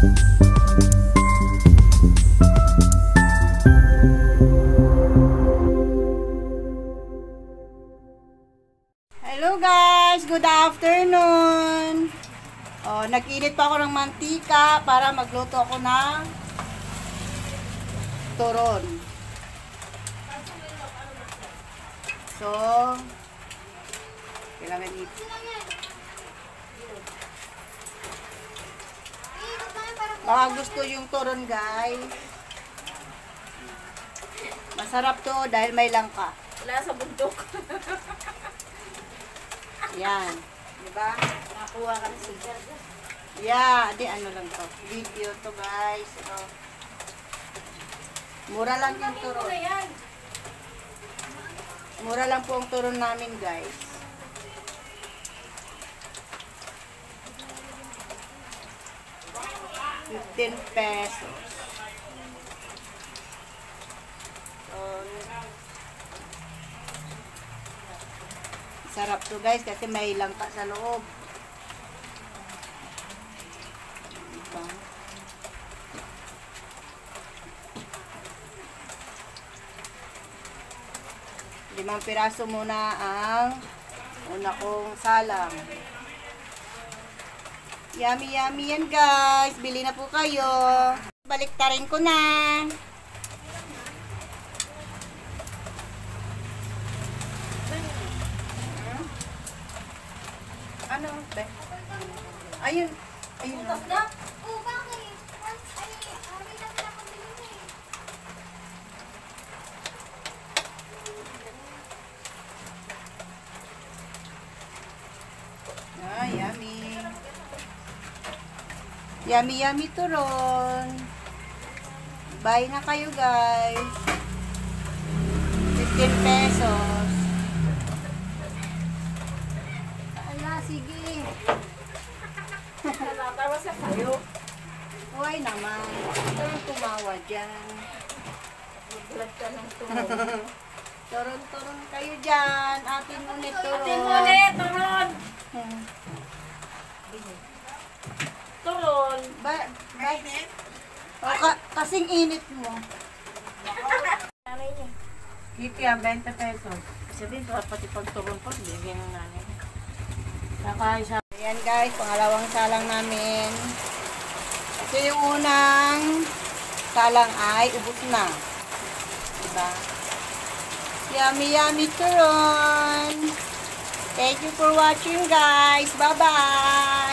Hello guys! Good afternoon! Oh, nag-init pa ako ng mantika para magluto ako ng turon. So, kailangan ito. Baka gusto yung turon guys. Masarap to dahil may langka. Wala sa bundok. Yan. Diba? Nakuha ka ng sigar. Yeah, di ano lang to. Video to guys. Ito. Mura lang yung turon. Mura lang po ang turon namin guys. ₱15. Sarap to guys kasi may langka sa loob. Diba? Limang piraso muna ang una kong salang. Yummy yummy yan guys. Bili na po kayo. Baliktarin ko na. Ano? Ayun. Ayun. Oh, bakit? Ah, yummy. Yummy yummy turon. Buy na kayo guys. ₱15. Sige. Natatawa sa kayo. Huwag naman. Turun tumawa dyan. Magbulat ka ng turon. Turun kayo dyan. Atin ngunit turon. Atin ngunit, turon. Turon. Kasing init mo. Nanay niya. Kiti ang ₱20. Sabihin ko, pati pag turon po, bigyan ng nanay. Ayan guys, pangalawang salang namin. Ito yung unang salang ay ubos na. Diba? Yummy yummy turon. Thank you for watching guys. Bye bye.